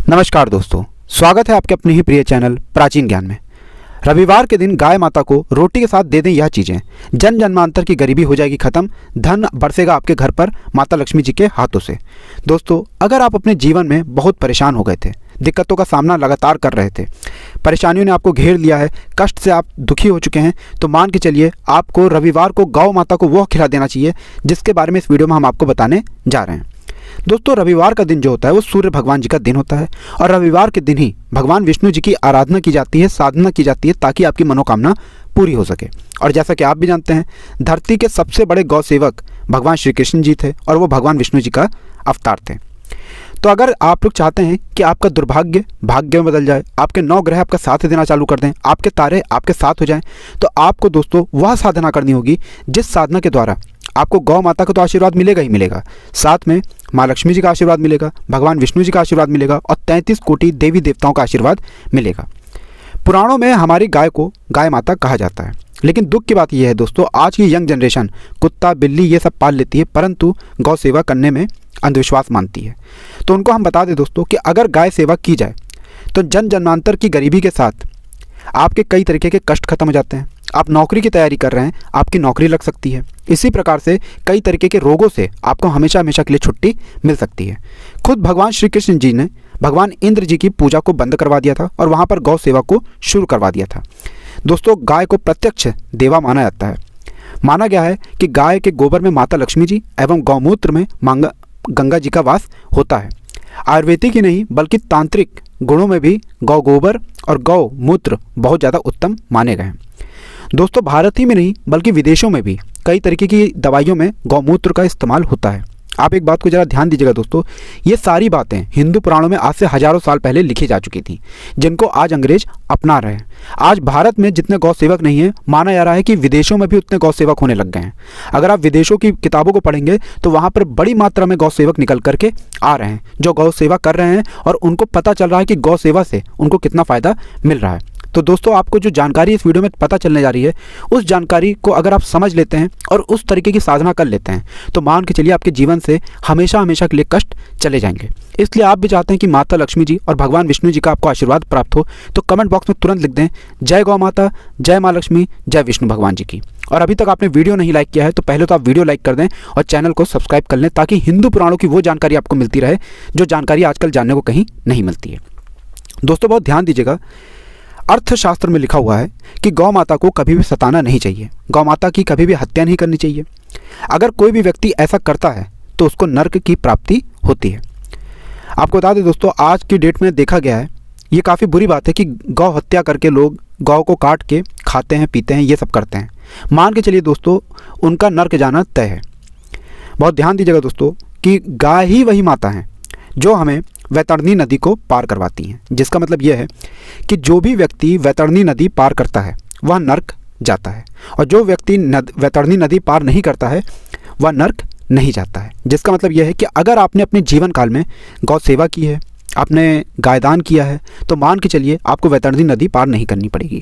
नमस्कार दोस्तों, स्वागत है आपके अपने ही प्रिय चैनल प्राचीन ज्ञान में। रविवार के दिन गाय माता को रोटी के साथ दे दें यह चीज़ें, जन जन्मांतर की गरीबी हो जाएगी ख़त्म, धन बरसेगा आपके घर पर माता लक्ष्मी जी के हाथों से। दोस्तों, अगर आप अपने जीवन में बहुत परेशान हो गए थे, दिक्कतों का सामना लगातार कर रहे थे, परेशानियों ने आपको घेर लिया है, कष्ट से आप दुखी हो चुके हैं, तो मान के चलिए आपको रविवार को गौ माता को वो खिला देना चाहिए जिसके बारे में इस वीडियो में हम आपको बताने जा रहे हैं। दोस्तों, रविवार का दिन जो होता है वो सूर्य भगवान जी का दिन होता है और रविवार के दिन ही भगवान विष्णु जी की आराधना की जाती है, साधना की जाती है ताकि आपकी मनोकामना पूरी हो सके। और जैसा कि आप भी जानते हैं, धरती के सबसे बड़े गौ सेवक भगवान श्री कृष्ण जी थे और वो भगवान विष्णु जी का अवतार थे। तो अगर आप लोग चाहते हैं कि आपका दुर्भाग्य भाग्य में बदल जाए, आपके 9 ग्रह आपका साथ देना चालू कर दें, आपके तारे आपके साथ हो जाएं, तो आपको दोस्तों वह साधना करनी होगी जिस साधना के द्वारा आपको गौ माता का तो आशीर्वाद मिलेगा ही मिलेगा, साथ में माँ लक्ष्मी जी का आशीर्वाद मिलेगा, भगवान विष्णु जी का आशीर्वाद मिलेगा और 33 कोटि देवी देवताओं का आशीर्वाद मिलेगा। पुराणों में हमारी गाय को गाय माता कहा जाता है, लेकिन दुख की बात यह है दोस्तों, आज की यंग जनरेशन कुत्ता बिल्ली ये सब पाल लेती है परंतु गौ सेवा करने में अंधविश्वास मानती है। तो उनको हम बता दें दोस्तों कि अगर गाय सेवा की जाए तो जन जन्मांतर की गरीबी के साथ आपके कई तरीके के कष्ट खत्म हो जाते हैं। आप नौकरी की तैयारी कर रहे हैं, आपकी नौकरी लग सकती है। इसी प्रकार से कई तरीके के रोगों से आपको हमेशा हमेशा के लिए छुट्टी मिल सकती है। खुद भगवान श्री कृष्ण जी ने भगवान इंद्र जी की पूजा को बंद करवा दिया था और वहाँ पर गौ सेवा को शुरू करवा दिया था। दोस्तों, गाय को प्रत्यक्ष देवा माना जाता है। माना गया है कि गाय के गोबर में माता लक्ष्मी जी एवं गौमूत्र में गंगा जी का वास होता है। आयुर्वेदिक ही नहीं बल्कि तांत्रिक गुणों में भी गौ गोबर और गौ मूत्र बहुत ज़्यादा उत्तम माने गए हैं। दोस्तों, भारत ही में नहीं बल्कि विदेशों में भी कई तरीके की दवाइयों में गौमूत्र का इस्तेमाल होता है। आप एक बात को ज़रा ध्यान दीजिएगा दोस्तों, ये सारी बातें हिंदू पुराणों में आज से हजारों साल पहले लिखी जा चुकी थी, जिनको आज अंग्रेज अपना रहे हैं। आज भारत में जितने गौ सेवक नहीं हैं, माना जा रहा है कि विदेशों में भी उतने गौ सेवक होने लग गए हैं। अगर आप विदेशों की किताबों को पढ़ेंगे तो वहाँ पर बड़ी मात्रा में गौ सेवक निकल करके आ रहे हैं जो गौ सेवा कर रहे हैं और उनको पता चल रहा है कि गौ सेवा से उनको कितना फ़ायदा मिल रहा है। तो दोस्तों, आपको जो जानकारी इस वीडियो में पता चलने जा रही है, उस जानकारी को अगर आप समझ लेते हैं और उस तरीके की साधना कर लेते हैं तो मान के चलिए आपके जीवन से हमेशा हमेशा के लिए कष्ट चले जाएंगे। इसलिए आप भी चाहते हैं कि माता लक्ष्मी जी और भगवान विष्णु जी का आपको आशीर्वाद प्राप्त हो, तो कमेंट बॉक्स में तुरंत लिख दें जय गौ माता, जय माँ लक्ष्मी, जय विष्णु भगवान जी की। और अभी तक आपने वीडियो नहीं लाइक किया है तो पहले तो आप वीडियो लाइक कर दें और चैनल को सब्सक्राइब कर लें ताकि हिंदू पुराणों की वो जानकारी आपको मिलती रहे जो जानकारी आजकल जानने को कहीं नहीं मिलती है। दोस्तों, बहुत ध्यान दीजिएगा, अर्थशास्त्र में लिखा हुआ है कि गौ माता को कभी भी सताना नहीं चाहिए, गौ माता की कभी भी हत्या नहीं करनी चाहिए। अगर कोई भी व्यक्ति ऐसा करता है तो उसको नर्क की प्राप्ति होती है। आपको बता दें दोस्तों, आज की डेट में देखा गया है, ये काफ़ी बुरी बात है कि गौ हत्या करके लोग गौ को काट के खाते हैं, पीते हैं, ये सब करते हैं। मान के चलिए दोस्तों, उनका नर्क जाना तय है। बहुत ध्यान दीजिएगा दोस्तों कि गाय ही वही माता है जो हमें वैतरणी नदी को पार करवाती हैं, जिसका मतलब यह है कि जो भी व्यक्ति वैतरणी नदी पार करता है वह नर्क जाता है और जो व्यक्ति वैतरणी नदी पार नहीं करता है वह नर्क नहीं जाता है। जिसका मतलब यह है कि अगर आपने अपने जीवन काल में गौ सेवा की है, आपने गायदान किया है, तो मान के चलिए आपको वैतरणी नदी पार नहीं करनी पड़ेगी।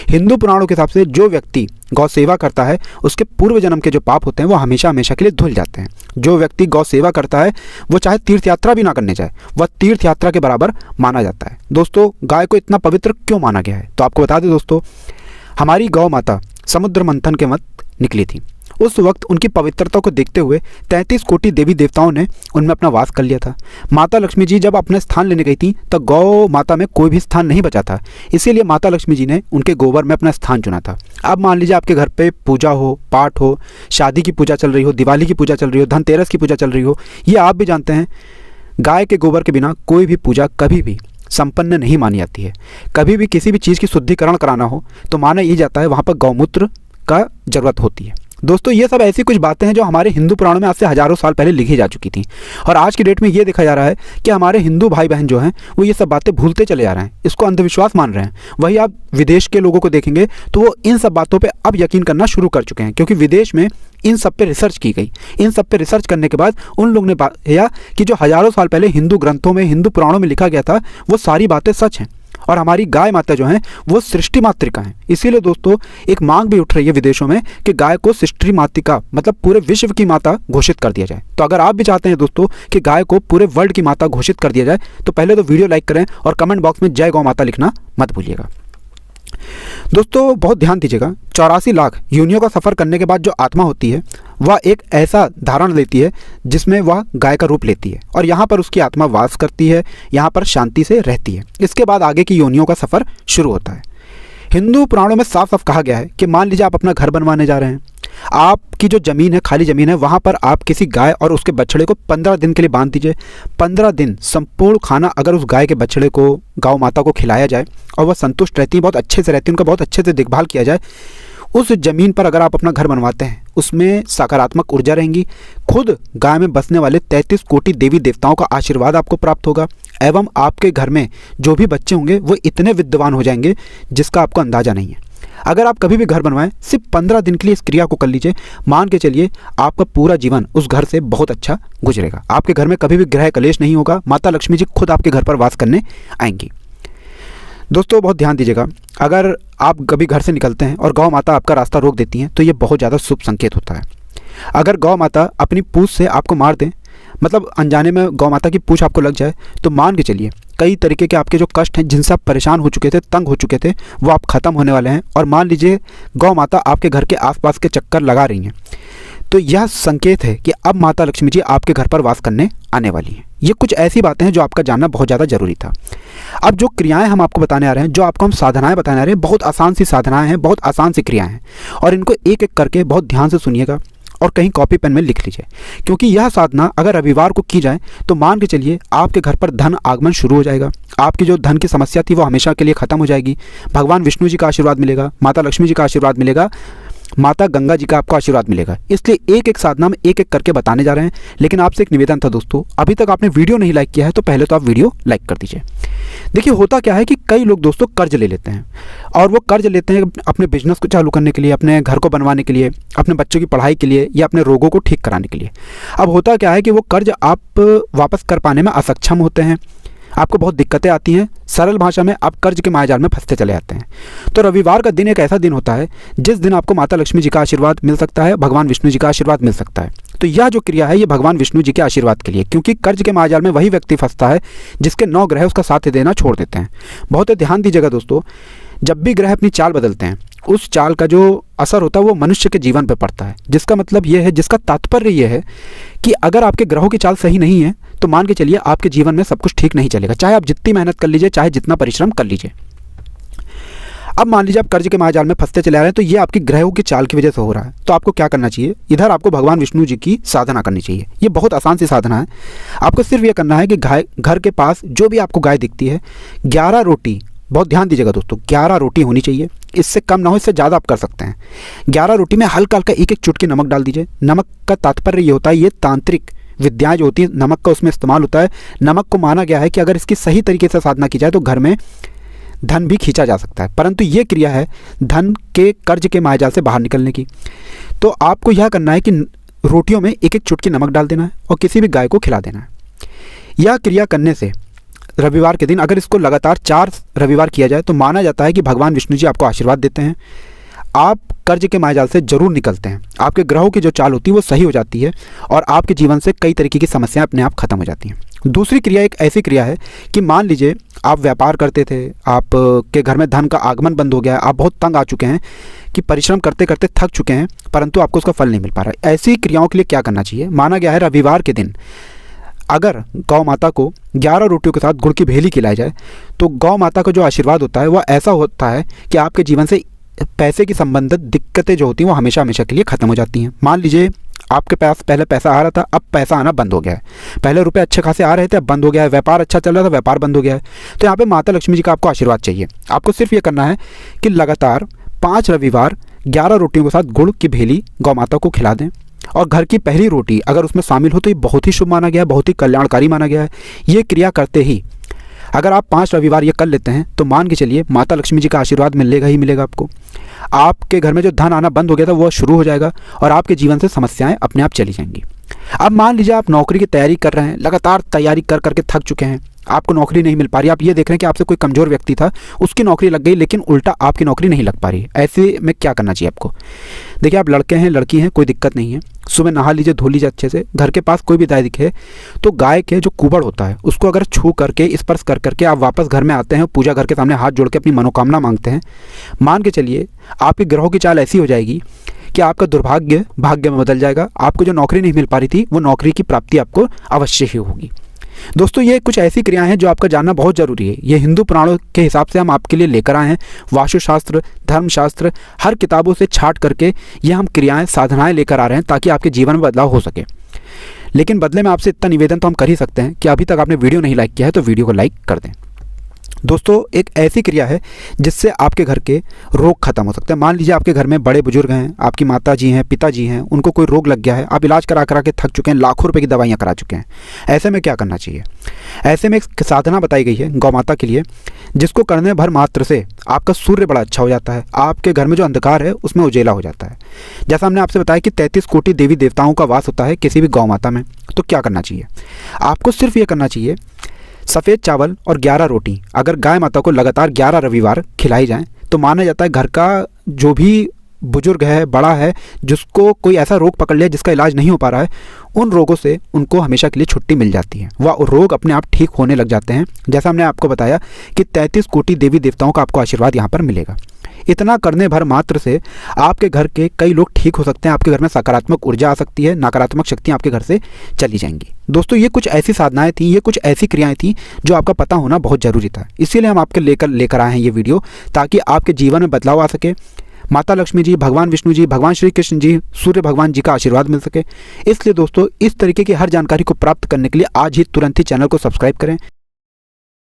हिंदू पुराणों के हिसाब से जो व्यक्ति गौ सेवा करता है उसके पूर्व जन्म के जो पाप होते हैं वो हमेशा हमेशा के लिए धुल जाते हैं। जो व्यक्ति गौ सेवा करता है वो चाहे तीर्थ यात्रा भी ना करने जाए, वह तीर्थ यात्रा के बराबर माना जाता है। दोस्तों, गाय को इतना पवित्र क्यों माना गया है? तो आपको बता दें दोस्तों, हमारी गौ माता समुद्र मंथन के वक्त निकली थी। उस वक्त उनकी पवित्रता को देखते हुए 33 कोटि देवी देवताओं ने उनमें अपना वास कर लिया था। माता लक्ष्मी जी जब अपने स्थान लेने गई थी तो गौ माता में कोई भी स्थान नहीं बचा था, इसीलिए माता लक्ष्मी जी ने उनके गोबर में अपना स्थान चुना था। अब मान लीजिए आपके घर पे पूजा हो, पाठ हो, शादी की पूजा चल रही हो, दिवाली की पूजा चल रही हो, धनतेरस की पूजा चल रही हो, ये आप भी जानते हैं गाय के गोबर के बिना कोई भी पूजा कभी भी संपन्न नहीं मानी जाती है। कभी भी किसी भी चीज़ की शुद्धिकरण कराना हो तो माना ये जाता है वहाँ पर गौमूत्र का ज़रूरत होती है। दोस्तों, ये सब ऐसी कुछ बातें हैं जो हमारे हिंदू पुराणों में आज से हजारों साल पहले लिखी जा चुकी थी और आज की डेट में ये देखा जा रहा है कि हमारे हिंदू भाई बहन जो हैं वो ये सब बातें भूलते चले जा रहे हैं, इसको अंधविश्वास मान रहे हैं। वही आप विदेश के लोगों को देखेंगे तो वो इन सब बातों पे अब यकीन करना शुरू कर चुके हैं, क्योंकि विदेश में इन सब पे रिसर्च की गई। इन सब पे रिसर्च करने के बाद उन लोगों ने पाया कि जो हजारों साल पहले हिंदू ग्रंथों में, हिंदू पुराणों में लिखा गया था वो सारी बातें सच हैं और हमारी गाय माता जो हैं वो सृष्टि मातृका हैं। इसीलिए दोस्तों एक मांग भी उठ रही है विदेशों में कि गाय को सृष्टि मातृका मतलब पूरे विश्व की माता घोषित कर दिया जाए। तो अगर आप भी चाहते हैं दोस्तों कि गाय को पूरे वर्ल्ड की माता घोषित कर दिया जाए तो पहले तो वीडियो लाइक करें और कमेंट बॉक्स में जय गौ माता लिखना मत भूलिएगा। दोस्तों बहुत ध्यान दीजिएगा, 84 लाख योनियों का सफ़र करने के बाद जो आत्मा होती है वह एक ऐसा धारण लेती है जिसमें वह गाय का रूप लेती है और यहाँ पर उसकी आत्मा वास करती है, यहाँ पर शांति से रहती है। इसके बाद आगे की योनियों का सफ़र शुरू होता है। हिंदू पुराणों में साफ साफ कहा गया है कि मान लीजिए आप अपना घर बनवाने जा रहे हैं, आपकी जो ज़मीन है, खाली ज़मीन है, वहाँ पर आप किसी गाय और उसके बछड़े को 15 दिन के लिए बांध दीजिए। 15 दिन संपूर्ण खाना अगर उस गाय के बछड़े को, गौ माता को खिलाया जाए और वह संतुष्ट रहती है, बहुत अच्छे से रहती है, उनका बहुत अच्छे से देखभाल किया जाए, उस ज़मीन पर अगर आप अपना घर बनवाते हैं उसमें सकारात्मक ऊर्जा रहेंगी। खुद गाय में बसने वाले 33 कोटि देवी देवताओं का आशीर्वाद आपको प्राप्त होगा एवं आपके घर में जो भी बच्चे होंगे वो इतने विद्वान हो जाएंगे जिसका आपको अंदाज़ा नहीं है। अगर आप कभी भी घर बनवाएं सिर्फ 15 दिन के लिए इस क्रिया को कर लीजिए, मान के चलिए आपका पूरा जीवन उस घर से बहुत अच्छा गुजरेगा। आपके घर में कभी भी ग्रह कलेश नहीं होगा, माता लक्ष्मी जी खुद आपके घर पर वास करने आएंगी। दोस्तों बहुत ध्यान दीजिएगा, अगर आप कभी घर से निकलते हैं और गौ माता आपका रास्ता रोक देती हैं तो ये बहुत ज़्यादा शुभ संकेत होता है। अगर गौ माता अपनी पूँछ से आपको मार दें, मतलब अनजाने में गौ माता की पूँछ आपको लग जाए, तो मान के चलिए कई तरीके के आपके जो कष्ट हैं, जिनसे आप परेशान हो चुके थे, तंग हो चुके थे, वो आप ख़त्म होने वाले हैं। और मान लीजिए गौ माता आपके घर के आसपास के चक्कर लगा रही हैं, तो यह संकेत है कि अब माता लक्ष्मी जी आपके घर पर वास करने आने वाली हैं। ये कुछ ऐसी बातें हैं जो आपका जानना बहुत ज़्यादा ज़रूरी था। अब जो क्रियाएं हम आपको बताने आ रहे हैं, जो आपको हम साधनाएं बताने आ रहे हैं, बहुत आसान सी साधनाएं हैं, बहुत आसान सी क्रियाएं हैं, और इनको एक एक करके बहुत ध्यान से सुनिएगा और कहीं कॉपी पेन में लिख लीजिए, क्योंकि यह साधना अगर रविवार को की जाए तो मान के चलिए आपके घर पर धन आगमन शुरू हो जाएगा। आपकी जो धन की समस्या थी वो हमेशा के लिए ख़त्म हो जाएगी। भगवान विष्णु जी का आशीर्वाद मिलेगा, माता लक्ष्मी जी का आशीर्वाद मिलेगा, माता गंगा जी का आपको आशीर्वाद मिलेगा। इसलिए एक एक साधना में एक एक करके बताने जा रहे हैं। लेकिन आपसे एक निवेदन था दोस्तों, अभी तक आपने वीडियो नहीं लाइक किया है तो पहले तो आप वीडियो लाइक कर दीजिए। देखिए होता क्या है कि कई लोग दोस्तों कर्ज ले लेते हैं, और वो कर्ज लेते हैं अपने बिजनेस को चालू करने के लिए, अपने घर को बनवाने के लिए, अपने बच्चों की पढ़ाई के लिए, या अपने रोगों को ठीक कराने के लिए। अब होता क्या है कि वो कर्ज आप वापस कर पाने में असक्षम होते हैं, आपको बहुत दिक्कतें आती हैं, सरल भाषा में आप कर्ज के मायाजाल में फंसते चले जाते हैं। तो रविवार का दिन एक ऐसा दिन होता है जिस दिन आपको माता लक्ष्मी जी का आशीर्वाद मिल सकता है, भगवान विष्णु जी का आशीर्वाद मिल सकता है। तो यह जो क्रिया है ये भगवान विष्णु जी के आशीर्वाद के लिए, क्योंकि कर्ज के मायाजाल में वही व्यक्ति फंसता है जिसके 9 ग्रह उसका साथ देना छोड़ देते हैं। बहुत ध्यान दीजिएगा दोस्तों, जब भी ग्रह अपनी चाल बदलते हैं उस चाल का जो असर होता है वो मनुष्य के जीवन पर पड़ता है। जिसका मतलब ये है, जिसका तात्पर्य ये है कि अगर आपके ग्रहों की चाल सही नहीं है तो मान के चलिए आपके जीवन में सब कुछ ठीक नहीं चलेगा, चाहे आप जितनी मेहनत कर लीजिए, चाहे जितना परिश्रम कर लीजिए। अब मान लीजिए आप कर्ज के मायाजाल में फंसते चले आ रहे हैं, तो ये आपकी ग्रहों की चाल की वजह से हो रहा है। तो आपको क्या करना चाहिए, इधर आपको भगवान विष्णु जी की साधना करनी चाहिए। ये बहुत आसान सी साधना है। आपको सिर्फ ये करना है कि घर के पास जो भी आपको गाय दिखती है, 11 रोटी, बहुत ध्यान दीजिएगा दोस्तों, 11 रोटी होनी चाहिए। इससे कम ना हो, इससे ज़्यादा आप कर सकते हैं। 11 रोटी में हल्का हल्का एक एक चुटकी नमक डाल दीजिए। नमक का तात्पर्य ये होता है, ये तांत्रिक विद्याएं जो होती है नमक का उसमें इस्तेमाल होता है। नमक को माना गया है कि अगर इसकी सही तरीके से साधना की जाए तो घर में धन भी खींचा जा सकता है। परंतु ये क्रिया है धन के कर्ज के मायाजाल से बाहर निकलने की। तो आपको यह करना है कि रोटियों में एक एक चुटकी नमक डाल देना है और किसी भी गाय को खिला देना है। यह क्रिया करने से रविवार के दिन अगर इसको लगातार 4 रविवार किया जाए तो माना जाता है कि भगवान विष्णु जी आपको आशीर्वाद देते हैं, आप कर्ज के मायाजाल से जरूर निकलते हैं, आपके ग्रहों की जो चाल होती है वो सही हो जाती है और आपके जीवन से कई तरीके की समस्याएं अपने आप खत्म हो जाती हैं। दूसरी क्रिया एक ऐसी क्रिया है कि मान लीजिए आप व्यापार करते थे, आपके घर में धन का आगमन बंद हो गया, आप बहुत तंग आ चुके हैं कि परिश्रम करते करते थक चुके हैं, परंतु आपको उसका फल नहीं मिल पा रहा है। ऐसी क्रियाओं के लिए क्या करना चाहिए, माना गया है रविवार के दिन अगर गौ माता को 11 रोटियों के साथ गुड़ की भेली खिलाई जाए तो गौ माता का जो आशीर्वाद होता है वह ऐसा होता है कि आपके जीवन से पैसे की संबंधित दिक्कतें जो होती हैं वो हमेशा हमेशा के लिए ख़त्म हो जाती हैं। मान लीजिए आपके पास पहले पैसा आ रहा था, अब पैसा आना बंद हो गया है। पहले रुपए अच्छे खासे आ रहे थे, अब बंद हो गया है। व्यापार अच्छा चल रहा था, व्यापार बंद हो गया है। तो यहाँ पे माता लक्ष्मी जी का आपको आशीर्वाद चाहिए। आपको सिर्फ ये करना है कि लगातार 5 रविवार 11 रोटियों के साथ गुड़ की भेली गौ माता को खिला दें, और घर की पहली रोटी अगर उसमें शामिल हो तो ये बहुत ही शुभ माना गया है, बहुत ही कल्याणकारी माना गया है। ये क्रिया करते ही अगर आप 5 रविवार ये कर लेते हैं तो मान के चलिए माता लक्ष्मी जी का आशीर्वाद मिलेगा ही मिलेगा आपको। आपके घर में जो धन आना बंद हो गया था वो शुरू हो जाएगा और आपके जीवन से समस्याएं अपने आप चली जाएंगी। अब मान लीजिए आप नौकरी की तैयारी कर रहे हैं, लगातार तैयारी कर करके थक चुके हैं, आपको नौकरी नहीं मिल पा रही, आप ये देख रहे हैं कि आपसे कोई कमज़ोर व्यक्ति था, उसकी नौकरी लग गई, लेकिन उल्टा आपकी नौकरी नहीं लग पा रही, ऐसे में क्या करना चाहिए आपको? देखिए, आप लड़के हैं, लड़की हैं, कोई दिक्कत नहीं है, सुबह नहा लीजिए, धो लीजिए अच्छे से। घर के पास कोई भी गाय दिखे तो गाय के जो कुबड़ होता है उसको अगर छू करके, स्पर्श कर करके आप वापस घर में आते हैं, पूजा घर के सामने हाथ जोड़ के अपनी मनोकामना मांगते हैं, मान के चलिए आपके ग्रहों की चाल ऐसी हो जाएगी कि आपका दुर्भाग्य भाग्य में बदल जाएगा। आपको जो नौकरी नहीं मिल पा रही थी वो नौकरी की प्राप्ति आपको अवश्य ही होगी। दोस्तों, ये कुछ ऐसी क्रियाएं हैं जो आपका जानना बहुत ज़रूरी है। ये हिंदू पुराणों के हिसाब से हम आपके लिए लेकर आए हैं। वास्तुशास्त्र, धर्मशास्त्र, हर किताबों से छांट करके ये हम क्रियाएं, साधनाएं लेकर आ रहे हैं ताकि आपके जीवन में बदलाव हो सके। लेकिन बदले में आपसे इतना निवेदन तो हम कर ही सकते हैं कि अभी तक आपने वीडियो नहीं लाइक किया है तो वीडियो को लाइक कर दें। दोस्तों, एक ऐसी क्रिया है जिससे आपके घर के रोग खत्म हो सकते हैं। मान लीजिए आपके घर में बड़े बुजुर्ग हैं, आपकी माता जी हैं, पिताजी हैं, उनको कोई रोग लग गया है, आप इलाज करा करा के थक चुके हैं, लाखों रुपए की दवाइयाँ करा चुके हैं। ऐसे में क्या करना चाहिए? ऐसे में एक साधना बताई गई है गौ माता के लिए, जिसको करने भर मात्र से आपका सूर्य बड़ा अच्छा हो जाता है, आपके घर में जो अंधकार है उसमें उजेला हो जाता है। जैसा हमने आपसे बताया कि 33 कोटि देवी देवताओं का वास होता है किसी भी गौ माता में। तो क्या करना चाहिए आपको? सिर्फ ये करना चाहिए, सफ़ेद चावल और 11 रोटी अगर गाय माता को लगातार 11 रविवार खिलाई जाएं तो माना जाता है घर का जो भी बुजुर्ग है, बड़ा है, जिसको कोई ऐसा रोग पकड़ लिया जिसका इलाज नहीं हो पा रहा है, उन रोगों से उनको हमेशा के लिए छुट्टी मिल जाती है। वह रोग अपने आप ठीक होने लग जाते हैं। जैसा हमने आपको बताया कि 33 कोटि देवी देवताओं का आपको आशीर्वाद यहाँ पर मिलेगा। इतना करने भर मात्र से आपके घर के कई लोग ठीक हो सकते हैं। आपके घर में सकारात्मक ऊर्जा आ सकती है, नकारात्मक शक्तियाँ आपके घर से चली जाएंगी। दोस्तों, ये कुछ ऐसी साधनाएं थी, ये कुछ ऐसी क्रियाएं थी जो आपका पता होना बहुत ज़रूरी था। इसीलिए हम आपके लेकर आए हैं ये वीडियो, ताकि आपके जीवन में बदलाव आ सके, माता लक्ष्मी जी, भगवान विष्णु जी, भगवान श्री कृष्ण जी, सूर्य भगवान जी का आशीर्वाद मिल सके। इसलिए दोस्तों, इस तरीके की हर जानकारी को प्राप्त करने के लिए आज ही तुरंत ही चैनल को सब्सक्राइब करें।